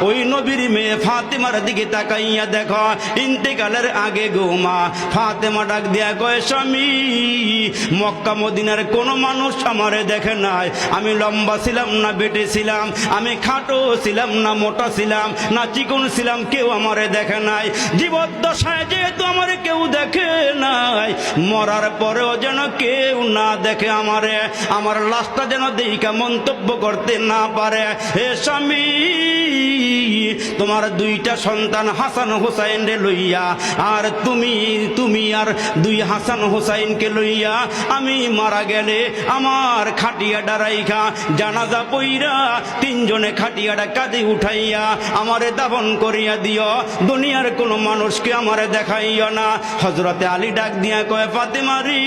ওই নবীর মেয়ে ফাতেমার দিকে তাকাইয়া দেখো, ইন্তেকালের আগে গো মা ফাতেমা ডাক দিয়া কয়, স্বামী মক্কা মদিনার কোন মানুষ আমারে দেখে নাই, আমি লম্বা ছিলাম না বেটে ছিলাম, আমি খাটো ছিলাম না মোটা ছিলাম না চিকন ছিলাম, কেউ আমারে দেখে নাই। জীবদ্দশায় যেহেতু আমারে কেউ দেখে নাই, মরার পরেও যেন কেউ না দেখে আমারে, আমার লাশটা যেন দেইকা মন্তব্য করতে না পারে। হে স্বামী, তোমার দুইটা সন্তান হাসান হোসাইন রে লইয়া আর তুমি আর দুই হাসান হোসাইনকে লইয়া আমি মারা গেলে আমার খাটিয়াটা রাইখা জানাজা পইরা তিনজনে খাটিয়াটা কাঁধে উঠাইয়া আমারে দাফন করিয়া দিও, দুনিয়ার কোন মানুষকে আমারে দেখাইও না। হযরতে আলী ডাক দিয়া কয়, ফাতেমা রে,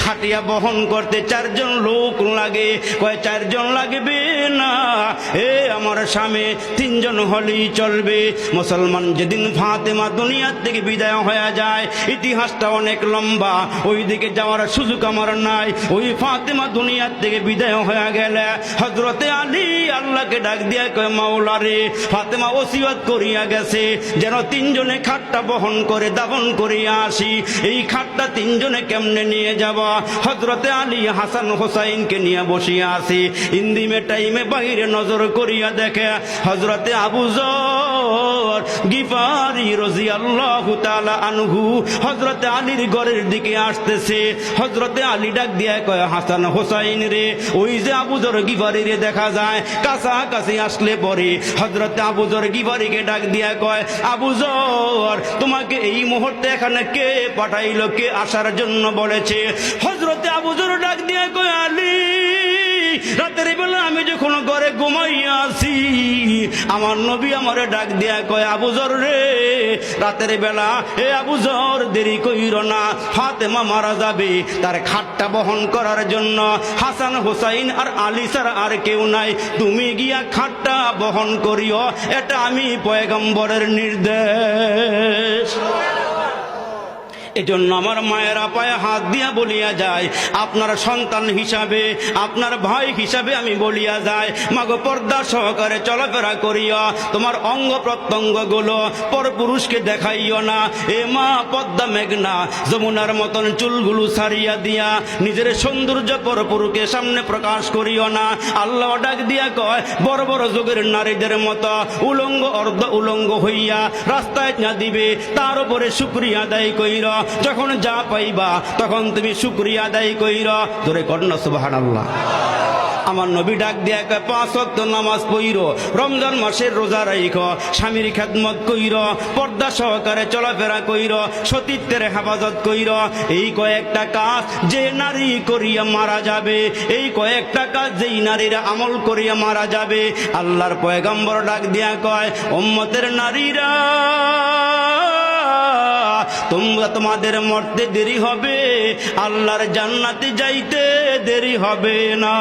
খাটিয়া বহন করতে 4 জন লোক লাগে। কয় 4 জন লাগবে না, এ আমার স্বামী 3 জন হলেই চলবে। মুসলমান যেদিন ফাতেমা দুনিয়া থেকে বিদায় হয়ে যায়, ইতিহাসটা অনেক লম্বা, ওই দিকে যাওয়ার সুযোগ আমার নাই। ওই ফাতেমা দুনিয়া থেকে বিদায় হয়ে গেলে হযরতে আলী আল্লাহকে ডাক দিয়া কয়, মাওলা রে, ফাতেমা ওসিয়ত করিয়া গেছে যেন 3 জনে খাটটা বহন করে দাফন করিয়া আসি। এই খাটটা 3 জনে কেমনে নিয়ে যাব? হযরতে আলী হাসান হোসাইনকে নিয়ে বসিয়া আছে। ইন্দিমে টাইমে বাইরে নজর করিয়া দেখে হযরতে আবু যর গিফারি রাদিয়াল্লাহু তাআলা আনহু হযরতে আলীর ঘরের দিকে আসতেছে। হযরতে আলী ডাক দিয়া কয়, হাসান হোসাইন রে, ওই যে আবু যর গিফারি রে দেখা যায়। কাছাকাছি আসলে পরে হযরতে আবু যর গিফারিকে ডাক দিয়া কয়, আবু যর, তোমাকে এই মুহূর্তে এখানে কে পাঠাইলো, কে আসার জন্য বলেছে? হযরতে আবু যর ডাক দিয়া কয়, আলী, রাতের বেলা আমি যখন ঘরে ঘুমাইয়া আছি, আমার নবী আমারে ডাক দিয়া কয়, আবু যর রে, রাতের বেলা এ আবু যর, দেরি কইরো না, ফাতেমা মারা যাবে, তার খাটটা বহন করার জন্য হাসান হোসাইন আর আলী ছাড়া আর কেউ নাই, তুমি গিয়া খাটটা বহন করিও, এটা আমি পয়গম্বরের নির্দেশ। এজন্য আমার মায়েরা পায়ে হাত দিয়া বলিয়া যায়, আপনার সন্তান হিসাবে, আপনার ভাই হিসাবে আমি বলিয়া যাই, মাগো পর্দা সহকারে চলাফেরা করিয়া তোমার অঙ্গ প্রত্যঙ্গ গুলো পরপুরুষকে দেখাইও না। এ মা পদ্মা মেঘনা যমুনার মতন চুলগুলো ছাড়িয়া দিয়া নিজের সৌন্দর্য পরপুরুষের সামনে প্রকাশ করিও না। আল্লাহ ডাক দিয়া কয়, বড় বড় যুগের নারীদের মতো উলঙ্গ অর্ধ উলঙ্গ হইয়া রাস্তায় না দিবে, তার উপরে শুকরিয়া আদায় কইর, যখন যা পাইবা তখন তুমি শুকরিয়া আদায় কইর। জোরে কন্যা সুবহানাল্লাহ। আমার নবী ডাক দিয়া কয়, 5 ওয়াক্ত নামাজ পড়িরো, রমজান মাসের রোজা রাইখো, স্বামীর খেদমত কইরো, পর্দা সহকারে চলাফেরা কইরো, সতীত্বের হেফাজত কইরো। এই কয়েকটা কাজ যে নারী করিয়া মারা যাবে, এই কয়েকটা কাজ যেই নারীরা আমল করিয়া মারা যাবে, আল্লাহর পয়গম্বর ডাক দিয়া কয়, উম্মতের নারীরা, তোমরা তোমাদের মরতে দেরি হবে, আল্লাহর জান্নাতে যাইতে দেরি হবে না।